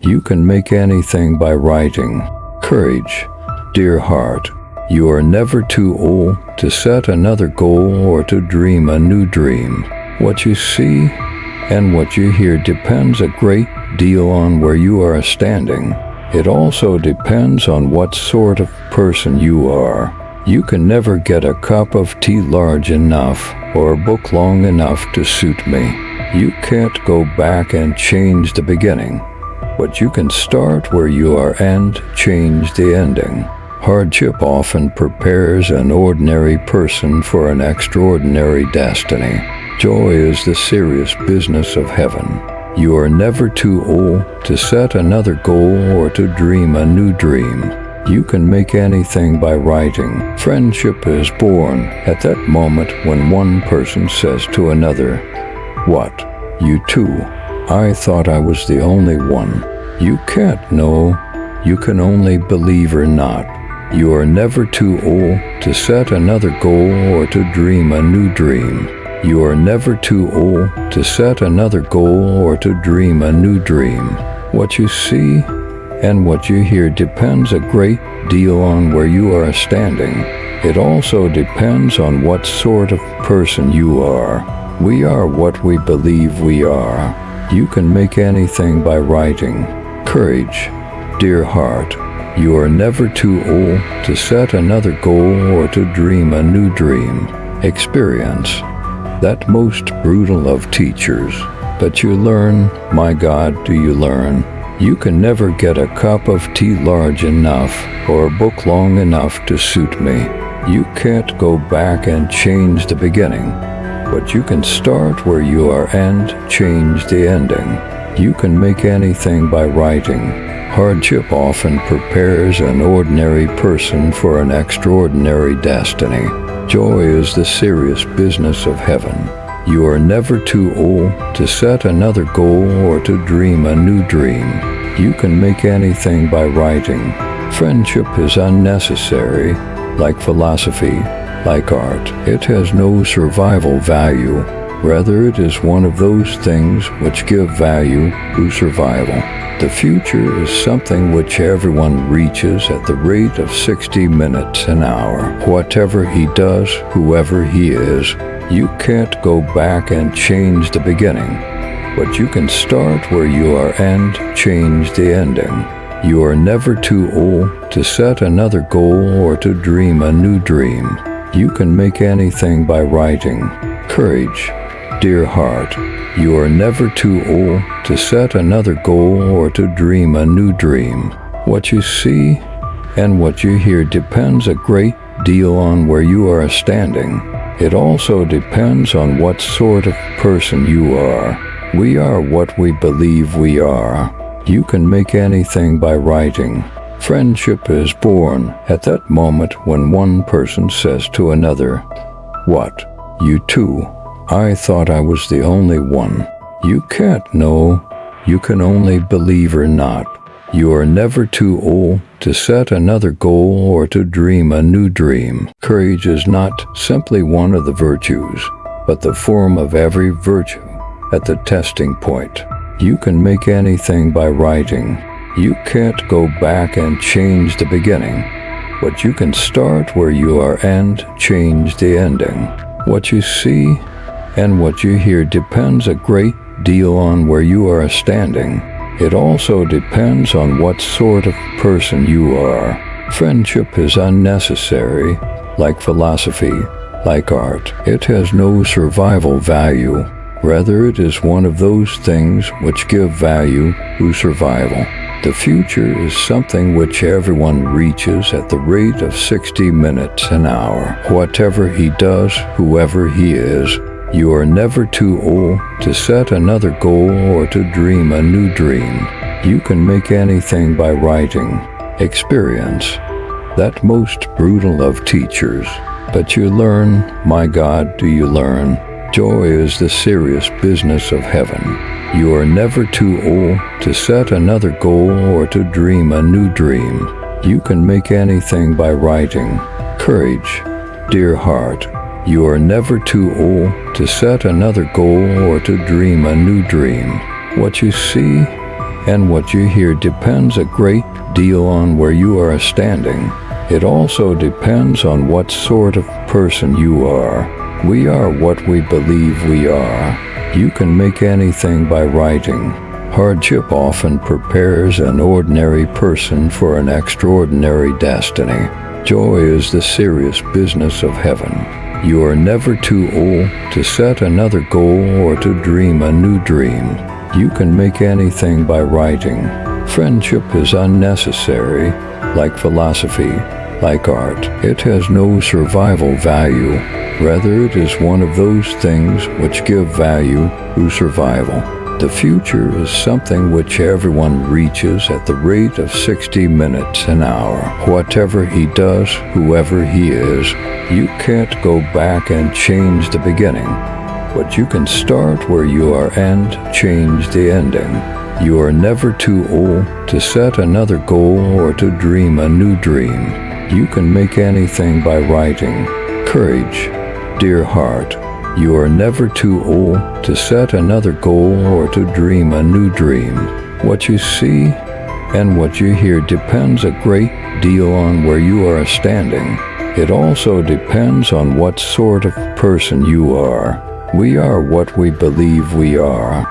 You can make anything by writing. Courage. Dear heart, you are never too old to set another goal or to dream a new dream. What you see and what you hear depends a great deal on where you are standing. It also depends on what sort of person you are. You can never get a cup of tea large enough or a book long enough to suit me. You can't go back and change the beginning, but you can start where you are and change the ending. Hardship often prepares an ordinary person for an extraordinary destiny. Joy is the serious business of heaven. You are never too old to set another goal or to dream a new dream. You can make anything by writing. Friendship is born at that moment when one person says to another, "What? You too? I thought I was the only one." You can't know. You can only believe or not. You are never too old to set another goal or to dream a new dream. You are never too old to set another goal or to dream a new dream. What you see and what you hear depends a great deal on where you are standing. It also depends on what sort of person you are. We are what we believe we are. You can make anything by writing. Courage. Dear heart, you are never too old to set another goal or to dream a new dream. Experience. That most brutal of teachers. But you learn, my God, do you learn? You can never get a cup of tea large enough or a book long enough to suit me. You can't go back and change the beginning, but you can start where you are and change the ending. You can make anything by writing. Hardship often prepares an ordinary person for an extraordinary destiny. Joy is the serious business of heaven. You are never too old to set another goal or to dream a new dream. You can make anything by writing. Friendship is unnecessary, like philosophy, like art. It has no survival value. Rather, it is one of those things which give value to survival. The future is something which everyone reaches at the rate of 60 minutes an hour. Whatever he does, whoever he is, you can't go back and change the beginning, but you can start where you are and change the ending. You are never too old to set another goal or to dream a new dream. You can make anything by writing. Courage. Dear heart, you are never too old to set another goal or to dream a new dream. What you see and what you hear depends a great deal on where you are standing. It also depends on what sort of person you are. We are what we believe we are. You can make anything by writing. Friendship is born at that moment when one person says to another, "What? You too? I thought I was the only one." You can't know. You can only believe or not. You are never too old to set another goal or to dream a new dream. Courage is not simply one of the virtues, but the form of every virtue at the testing point. You can make anything by writing. You can't go back and change the beginning, but you can start where you are and change the ending. What you see and what you hear depends a great deal on where you are standing. It also depends on what sort of person you are. Friendship is unnecessary, like philosophy, like art. It has no survival value. Rather, it is one of those things which give value to survival. The future is something which everyone reaches at the rate of 60 minutes an hour. Whatever he does, whoever he is, you are never too old to set another goal or to dream a new dream. You can make anything by writing. Experience. That most brutal of teachers. But you learn, my God, do you learn? Joy is the serious business of heaven. You are never too old to set another goal or to dream a new dream. You can make anything by writing. Courage. Dear heart, you are never too old to set another goal or to dream a new dream. What you see and what you hear depends a great deal on where you are standing. It also depends on what sort of person you are. We are what we believe we are. You can make anything by writing. Hardship often prepares an ordinary person for an extraordinary destiny. Joy is the serious business of heaven. You are never too old to set another goal or to dream a new dream. You can make anything by writing. Friendship is unnecessary, like philosophy, like art. It has no survival value. Rather, it is one of those things which give value through survival. The future is something which everyone reaches at the rate of 60 minutes an hour. Whatever he does, whoever he is, you can't go back and change the beginning. But you can start where you are and change the ending. You are never too old to set another goal or to dream a new dream. You can make anything by writing. Courage, dear heart. You are never too old to set another goal or to dream a new dream. What you see and what you hear depends a great deal on where you are standing. It also depends on what sort of person you are. We are what we believe we are.